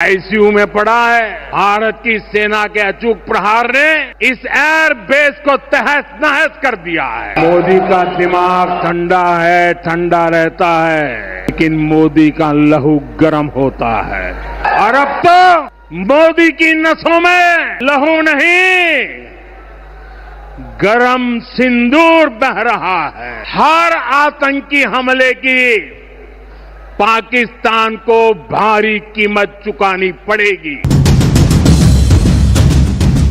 ICU में पड़ा है। भारत की सेना के अचूक प्रहार ने इस एयर बेस को तहस नहस कर दिया है। मोदी का दिमाग ठंडा है, ठंडा रहता है, लेकिन मोदी का लहू गर्म होता है। और अब तो मोदी की नसों में लहू नहीं, गरम सिंदूर बह रहा है। हर आतंकी हमले की पाकिस्तान को भारी कीमत चुकानी पड़ेगी।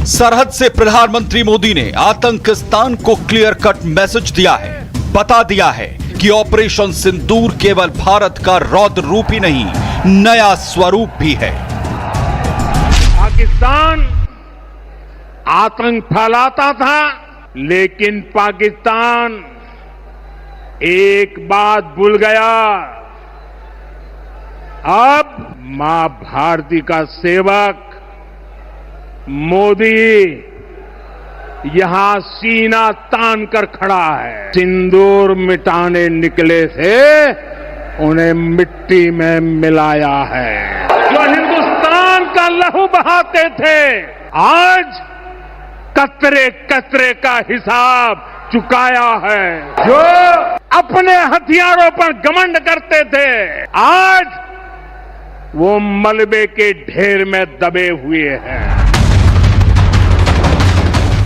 सरहद से प्रधानमंत्री मोदी ने आतंकिस्तान को क्लियर कट मैसेज दिया है, बता दिया है कि ऑपरेशन सिंदूर केवल भारत का रौद्र रूप ही नहीं, नया स्वरूप भी है। पाकिस्तान आतंक फैलाता था, लेकिन पाकिस्तान एक बात भूल गया। अब मां भारती का सेवक मोदी यहां सीना तान कर खड़ा है। सिंदूर मिटाने निकले थे, उन्हें मिट्टी में मिलाया है। जो हिंदुस्तान का लहू बहाते थे, आज कतरे कतरे का हिसाब चुकाया है। जो अपने हथियारों पर घमंड करते थे, आज वो मलबे के ढेर में दबे हुए हैं।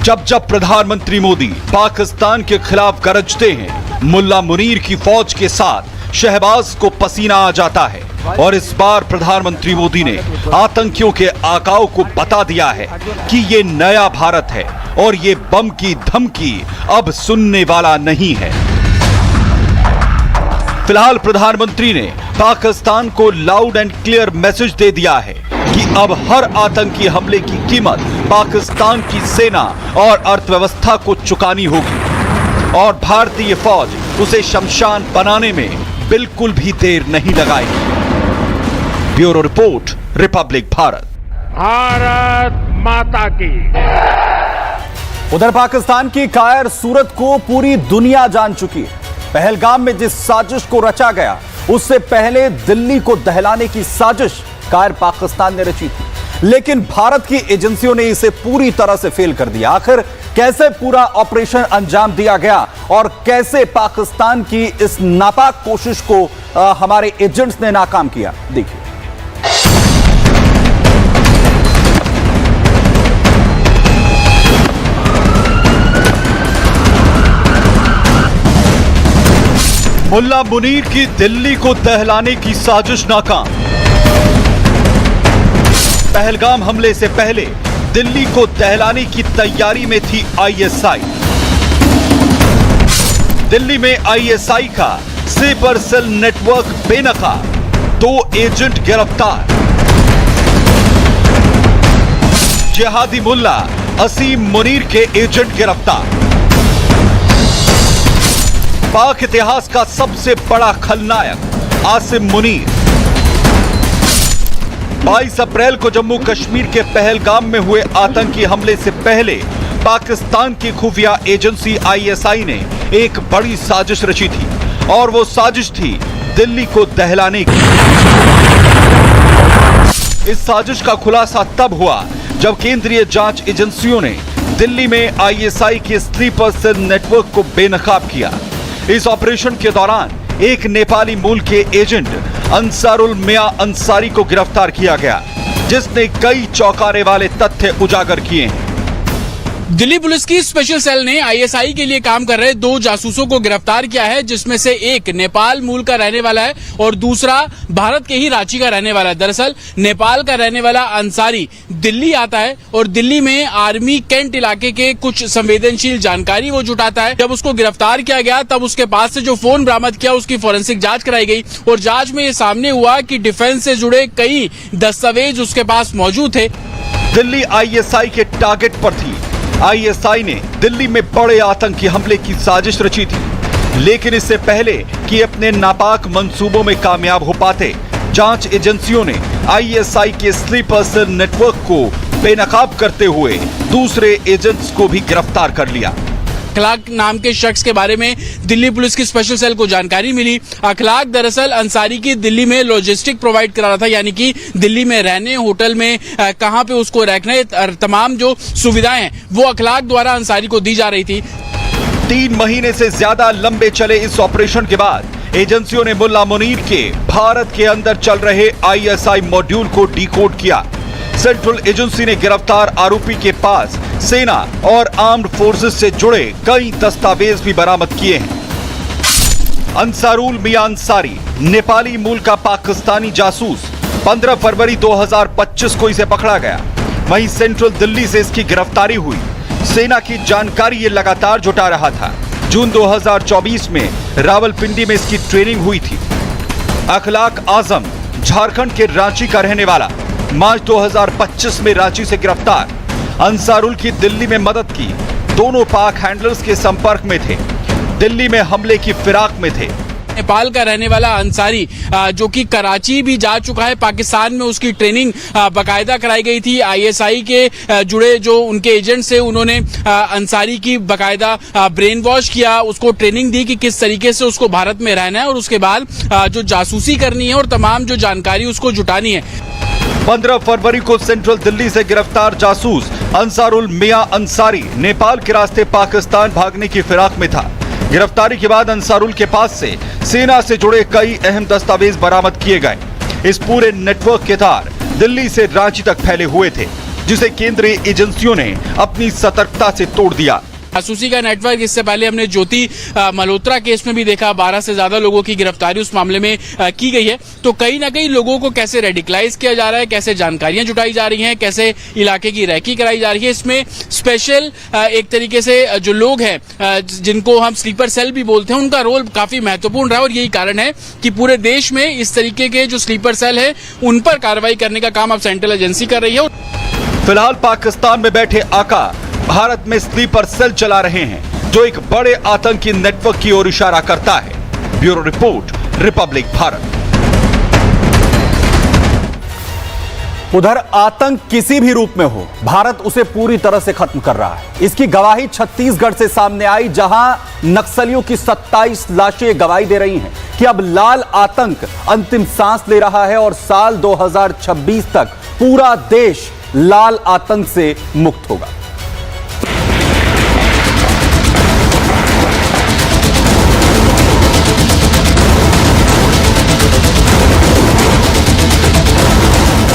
जब जब प्रधानमंत्री मोदी पाकिस्तान के खिलाफ गरजते हैं, मुल्ला मुनीर की फौज के साथ शहबाज को पसीना आ जाता है। और इस बार प्रधानमंत्री मोदी ने आतंकियों के आकाओं को बता दिया है कि ये नया भारत है और ये बम की धमकी अब सुनने वाला नहीं है। फिलहाल प्रधानमंत्री ने पाकिस्तान को लाउड एंड क्लियर मैसेज दे दिया है कि अब हर आतंकी हमले की कीमत पाकिस्तान की सेना और अर्थव्यवस्था को चुकानी होगी और भारतीय फौज उसे शमशान बनाने में बिल्कुल भी देर नहीं लगाएगी। Bureau report, Republic Bharat. Bharat माता की। उधर पाकिस्तान की कायर सूरत को पूरी दुनिया जान चुकी है। पहलगाम में जिस साजिश को रचा गया, उससे पहले दिल्ली को दहलाने की साजिश कायर पाकिस्तान ने रची थी, लेकिन भारत की एजेंसियों ने इसे पूरी तरह से फेल कर दिया। आखिर कैसे पूरा ऑपरेशन अंजाम दिया गया और कैसे पाकिस्तान की इस नापाक कोशिश को हमारे एजेंट्स ने नाकाम किया, देखिए। मुल्ला मुनीर की दिल्ली को दहलाने की साजिश नाकाम। पहलगाम हमले से पहले दिल्ली को दहलाने की तैयारी में थी आईएसआई। दिल्ली में आईएसआई का स्लीपर सेल नेटवर्क बेनकाब, 2 एजेंट गिरफ्तार। जिहादी मुल्ला असीम मुनीर के एजेंट गिरफ्तार। पाक इतिहास का सबसे बड़ा खलनायक आसिम मुनीर। 22 अप्रैल को जम्मू कश्मीर के पहलगाम में हुए आतंकी हमले से पहले पाकिस्तान की खुफिया एजेंसी आईएसआई ने एक बड़ी साजिश रची थी और वो साजिश थी दिल्ली को दहलाने की। इस साजिश का खुलासा तब हुआ जब केंद्रीय जांच एजेंसियों ने दिल्ली में आईएसआई के स्लीपर सेल नेटवर्क को बेनकाब किया। इस ऑपरेशन के दौरान एक नेपाली मूल के एजेंट अंसारुल मिया अंसारी को गिरफ्तार किया गया, जिसने कई चौंकाने वाले तथ्य उजागर किए हैं। दिल्ली पुलिस की स्पेशल सेल ने आईएसआई के लिए काम कर रहे 2 जासूसों को गिरफ्तार किया है, जिसमें से एक नेपाल मूल का रहने वाला है और दूसरा भारत के ही रांची का रहने वाला है। दरअसल नेपाल का रहने वाला अंसारी दिल्ली आता है और दिल्ली में आर्मी कैंट इलाके के कुछ संवेदनशील जानकारी वो जुटाता है। जब उसको गिरफ्तार किया गया, तब उसके पास से जो फोन बरामद किया, उसकी फोरेंसिक जांच कराई गई और जांच में ये सामने हुआ कि डिफेंस से जुड़े कई दस्तावेज उसके पास मौजूद थे। दिल्ली आईएसआई के टारगेट पर थी। आईएसआई ने दिल्ली में बड़े आतंकी हमले की साजिश रची थी, लेकिन इससे पहले कि अपने नापाक मंसूबों में कामयाब हो पाते, जांच एजेंसियों ने आईएसआई के स्लीपर सेल नेटवर्क को बेनकाब करते हुए दूसरे एजेंट्स को भी गिरफ्तार कर लिया। अखलाक नाम के शख्स के बारे में दिल्ली पुलिस की स्पेशल सेल को जानकारी मिली। अखलाक दरअसल अंसारी की दिल्ली में लॉजिस्टिक प्रोवाइड करा रहा था, यानी कि दिल्ली में रहने, होटल में कहां पे उसको रखना, तमाम जो सुविधाएं हैं वो अखलाक द्वारा अंसारी को दी जा रही थी। 3 महीने से ज्यादा लंबे चले इस ऑपरेशन के बाद एजेंसियों ने मुल्ला मुनीर के भारत के अंदर चल रहे ISI मॉड्यूल को डिकोड किया। सेंट्रल एजेंसी ने गिरफ्तार आरोपी के पास सेना और आर्म्ड फोर्सेस से जुड़े कई दस्तावेज भी बरामद किए हैं। अंसारुल मियां अंसारी नेपाली मूल का पाकिस्तानी जासूस, 15 फरवरी 2025 को इसे पकड़ा गया। वहीं सेंट्रल दिल्ली से इसकी गिरफ्तारी हुई। सेना की जानकारी ये लगातार जुटा रहा था। जून 2024 में रावलपिंडी में इसकी ट्रेनिंग हुई थी। अखलाक आजम झारखंड के रांची का रहने वाला, मार्च 2025 में रांची से गिरफ्तार। अंसारुल की दिल्ली में मदद की। दोनों पाक हैंडलर्स के संपर्क में थे, दिल्ली में हमले की फिराक में थे। नेपाल का रहने वाला अंसारी जो कि कराची भी जा चुका है, पाकिस्तान में उसकी ट्रेनिंग बाकायदा कराई गई थी। ISI के जुड़े जो उनके एजेंट्स थे उन्होंने अंसारी की बाकायदा ब्रेन वॉश किया, उसको ट्रेनिंग दी कि किस तरीके से उसको भारत में रहना है और उसके बाद जो जासूसी करनी है और तमाम जो जानकारी उसको जुटानी है। 15 फरवरी को सेंट्रल दिल्ली से गिरफ्तार जासूस अंसारुल मियां अंसारी नेपाल के रास्ते पाकिस्तान भागने की फिराक में था। गिरफ्तारी के बाद अंसारुल के पास से सेना से जुड़े कई अहम दस्तावेज बरामद किए गए। इस पूरे नेटवर्क के तार दिल्ली से रांची तक फैले हुए थे, जिसे केंद्रीय एजेंसियों ने अपनी सतर्कता से तोड़ दिया। जासूसी का नेटवर्क इससे पहले हमने ज्योति मल्होत्रा केस में भी देखा, 12 से ज्यादा लोगों की गिरफ्तारी उस मामले में की गई है। तो कहीं ना कहीं लोगों को कैसे रेडिकलाइज किया जा रहा है, कैसे जानकारियां जुटाई जा रही हैं, कैसे इलाके की रैकी कराई जा रही है, इसमें स्पेशल एक तरीके से जो लोग हैं जिनको हम स्लीपर सेल भी बोलते हैं, उनका रोल काफी महत्वपूर्ण रहा और यही कारण है कि पूरे देश में इस तरीके के जो स्लीपर सेल है उन पर कार्रवाई करने का काम अब सेंट्रल एजेंसी कर रही है। फिलहाल पाकिस्तान में बैठे आका भारत में स्लीपर सेल चला रहे हैं, जो एक बड़े आतंकी नेटवर्क की ओर इशारा करता है। Bureau report, Republic Bharat. उधर आतंक किसी भी रूप में हो, भारत उसे पूरी तरह से खत्म कर रहा है। इसकी गवाही छत्तीसगढ़ से सामने आई, जहां नक्सलियों की 27 लाशें गवाही दे रही हैं कि अब लाल आतंक अंतिम सांस ले रहा है और साल 2026 तक पूरा देश लाल आतंक से मुक्त होगा।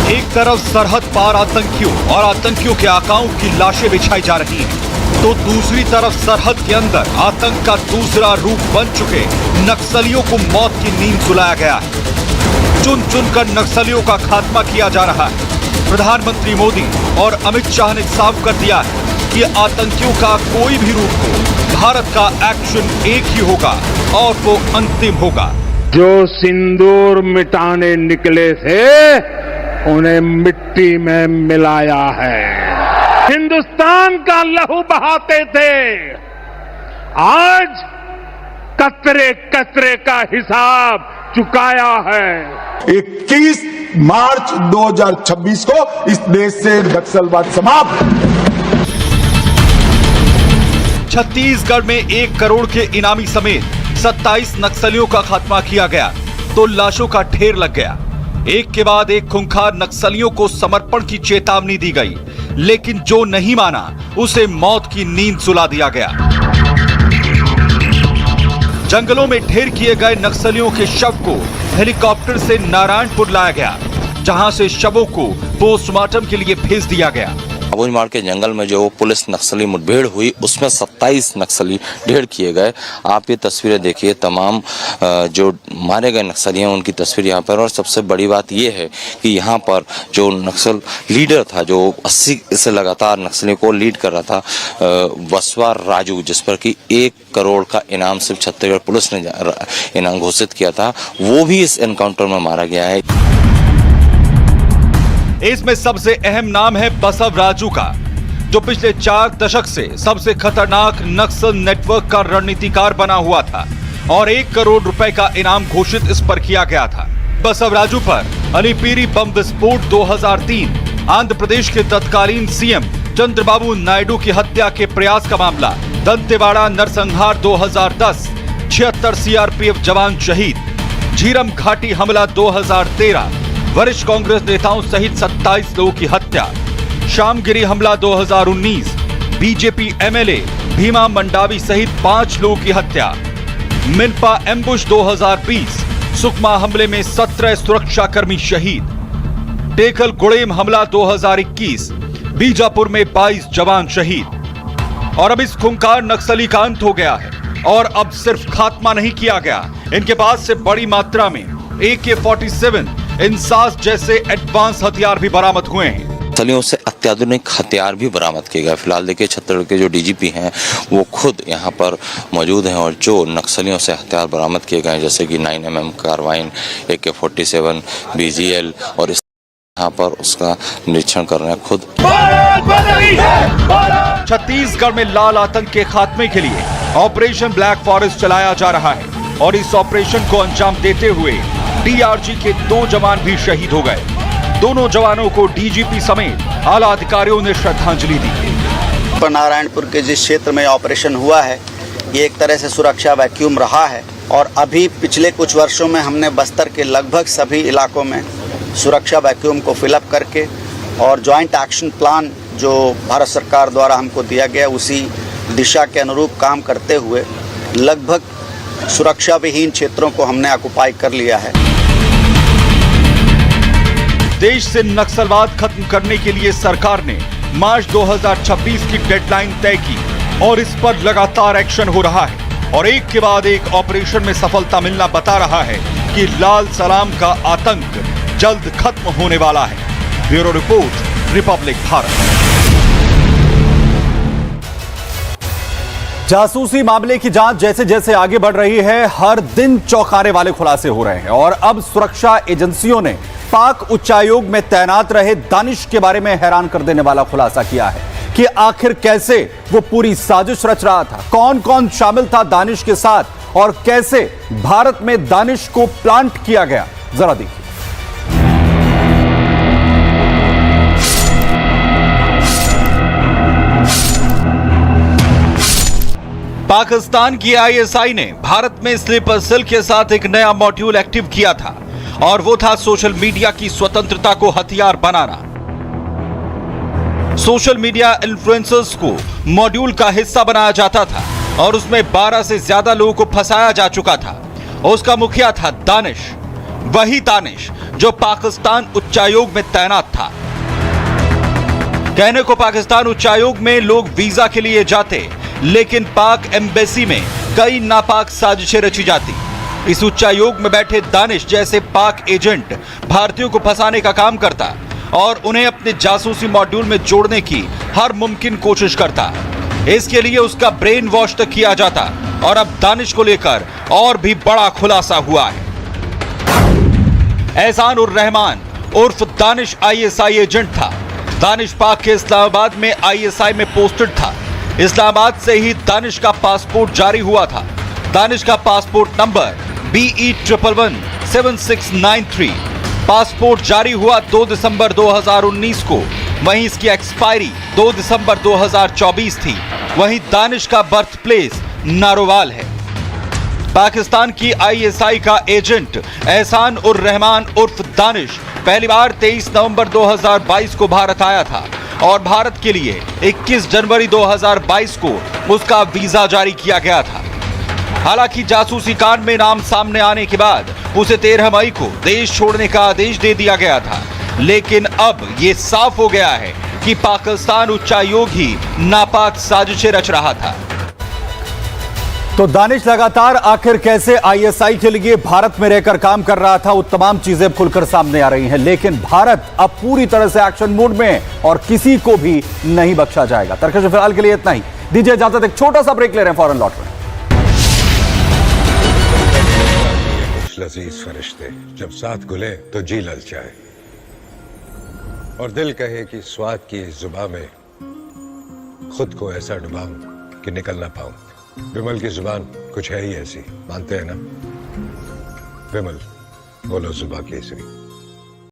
एक तरफ सरहद पार आतंकियों और आतंकियों के आकाओं की लाशें बिछाई जा रही हैं, तो दूसरी तरफ सरहद के अंदर आतंक का दूसरा रूप बन चुके नक्सलियों को मौत की नींद सुलाया गया है। चुन चुनकर नक्सलियों का खात्मा किया जा रहा है। प्रधानमंत्री मोदी और अमित शाह ने साफ कर दिया है कि आतंकियों का कोई भी रूप हो, भारत का एक्शन एक ही होगा और वो अंतिम होगा। जो सिंदूर मिटाने निकले थे उन्हें मिट्टी में मिलाया है। हिंदुस्तान का लहू बहाते थे, आज कतरे कतरे का हिसाब चुकाया है। 21 मार्च 2026 को इस देश से नक्सलवाद समाप्त। छत्तीसगढ़ में 1 करोड़ के इनामी समेत 27 नक्सलियों का खात्मा किया गया, तो लाशों का ढेर लग गया। एक के बाद एक खूंखार नक्सलियों को समर्पण की चेतावनी दी गई, लेकिन जो नहीं माना उसे मौत की नींद सुला दिया गया। जंगलों में ढेर किए गए नक्सलियों के शव को हेलीकॉप्टर से नारायणपुर लाया गया, जहां से शवों को पोस्टमार्टम के लिए भेज दिया गया। अबूझमाड़ के जंगल में जो पुलिस नक्सली मुठभेड़ हुई, उसमें 27 नक्सली ढेर किए गए। आप ये तस्वीरें देखिए, तमाम जो मारे गए नक्सली हैं उनकी तस्वीर यहाँ पर। और सबसे बड़ी बात ये है कि यहाँ पर जो नक्सल लीडर था, जो 80 से लगातार नक्सलियों को लीड कर रहा था, वसवा राजू, जिस पर कि 1 करोड़ का इनाम सिर्फ छत्तीसगढ़ पुलिस ने इनाम घोषित किया था, वो भी इस एनकाउंटर में मारा गया है। इसमें सबसे अहम नाम है बसव राजू का, जो पिछले 4 दशक से सबसे खतरनाक नक्सल नेटवर्क का रणनीतिकार बना हुआ था और 1 करोड़ रुपए का इनाम घोषित इस पर किया गया था। बसव राजू पर अलीपीरी बम विस्फोट 2003, आंध्र प्रदेश के तत्कालीन सीएम चंद्रबाबू नायडू की हत्या के प्रयास का मामला, दंतेवाड़ा नरसंहार 2010, 76 सीआरपीएफ जवान शहीद, झीरम घाटी हमला 2013, वरिष्ठ कांग्रेस नेताओं सहित 27 लोगों की हत्या, शामगिरी हमला 2019, बीजेपी एमएलए भीमा मंडावी सहित 5 लोगों की हत्या, मिनपा एम्बुश 2020, सुकमा हमले में 17 सुरक्षाकर्मी शहीद, टेकल गुड़ेम हमला 2021, बीजापुर में 22 जवान शहीद। और अब इस खूंखार नक्सली का अंत हो गया है और अब सिर्फ खात्मा नहीं किया गया, इनके पास से बड़ी मात्रा में AK-47, इंसास जैसे एडवांस हथियार भी बरामद हुए हैं। नक्सलियों से अत्याधुनिक हथियार भी बरामद किए गए। फिलहाल देखिए छत्तीसगढ़ के जो डीजीपी हैं वो खुद यहाँ पर मौजूद हैं और जो नक्सलियों से हथियार बरामद किए गए जैसे कि 9mm कार्बाइन, AK-47, BGL और इस यहाँ पर उसका निरीक्षण कर रहे हैं खुद। छत्तीसगढ़ में लाल आतंक के खात्मे के लिए ऑपरेशन ब्लैक फॉरेस्ट चलाया जा रहा है और इस ऑपरेशन को अंजाम देते हुए DRG के 2 जवान भी शहीद हो गए। दोनों जवानों को डीजीपी समेत आला अधिकारियों ने श्रद्धांजलि दी। नारायणपुर के जिस क्षेत्र में ऑपरेशन हुआ है ये एक तरह से सुरक्षा वैक्यूम रहा है और अभी पिछले कुछ वर्षों में हमने बस्तर के लगभग सभी इलाकों में सुरक्षा वैक्यूम को फिलअप करके और जॉइंट एक्शन प्लान जो भारत सरकार द्वारा हमको दिया गया उसी दिशा के अनुरूप काम करते हुए लगभग सुरक्षा विहीन क्षेत्रों को हमने ऑक्युपाई कर लिया है। देश से नक्सलवाद खत्म करने के लिए सरकार ने मार्च 2026 की डेडलाइन तय की और इस पर लगातार एक्शन हो रहा है और एक के बाद एक ऑपरेशन में सफलता मिलना बता रहा है कि लाल सलाम का आतंक जल्द खत्म होने वाला है। Bureau report, Republic Bharat. जासूसी मामले की जांच जैसे जैसे आगे बढ़ रही है, हर दिन चौंकाने वाले खुलासे हो रहे हैं और अब सुरक्षा एजेंसियों ने पाक उच्चायोग में तैनात रहे दानिश के बारे में हैरान कर देने वाला खुलासा किया है कि आखिर कैसे वो पूरी साजिश रच रहा था, कौन कौन शामिल था दानिश के साथ और कैसे भारत में दानिश को प्लांट किया गया। जरा देखिए। पाकिस्तान की ISI ने भारत में स्लीपर सेल के साथ एक नया मॉड्यूल एक्टिव किया था और वो था सोशल मीडिया की स्वतंत्रता को हथियार बनाना। सोशल मीडिया इन्फ्लुएंसर्स को मॉड्यूल का हिस्सा बनाया जाता था और उसमें 12 से ज्यादा लोगों को फंसाया जा चुका था। उसका मुखिया था दानिश, वही दानिश जो पाकिस्तान उच्चायोग में तैनात था। कहने को पाकिस्तान उच्चायोग में लोग वीजा के लिए जाते, लेकिन पाक एम्बेसी में कई नापाक साजिशें रची जाती। इस उच्चायोग में बैठे दानिश जैसे पाक एजेंट भारतीयों को फंसाने का काम करता और उन्हें अपने जासूसी मॉड्यूल में जोड़ने की हर मुमकिन कोशिश करता। इसके लिए उसका ब्रेन वॉश तक किया जाता और अब दानिश को लेकर और भी बड़ा खुलासा हुआ है। एहसान उर रहमान उर्फ दानिश ISI एजेंट था। दानिश पाक के इस्लामाबाद में ISI में पोस्टेड था। इस्लामाबाद से ही दानिश का पासपोर्ट जारी हुआ था। दानिश का पासपोर्ट नंबर BE1117693। पासपोर्ट जारी हुआ 2 दिसंबर 2019 को, वहीं इसकी एक्सपायरी 2 दिसंबर 2024 थी। वहीं दानिश का बर्थ प्लेस नारोवाल है। पाकिस्तान की ISI का एजेंट एहसान उर रहमान उर्फ दानिश पहली बार 23 नवंबर 2022 को भारत आया था और भारत के लिए 21 जनवरी 2022 को उसका वीजा जारी किया गया था। हालांकि जासूसी कांड में नाम सामने आने के बाद उसे 13 मई को देश छोड़ने का आदेश दे दिया गया था, लेकिन अब ये साफ हो गया है कि पाकिस्तान उच्चायोग ही नापाक साजिशें रच रहा था। तो दानिश लगातार आखिर कैसे ISI के लिए भारत में रहकर काम कर रहा था, वो तमाम चीजें खुलकर सामने आ रही हैं। लेकिन भारत अब पूरी तरह से एक्शन मोड में है और किसी को भी नहीं बख्शा जाएगा। तरकश फिलहाल के लिए इतना ही, दीजिए इजाजत। एक छोटा सा ब्रेक ले रहे हैं, फौरन लौट रहे हैं। लजीज फरिश्ते जब साथ घुले तो जी ललचाए और दिल कहे कि स्वाद की इस जुबान में खुद को ऐसा डुबाऊं कि निकल ना पाऊं। विमल की जुबान कुछ है ही ऐसी, मानते हैं ना? विमल बोलो जुबान केसरी।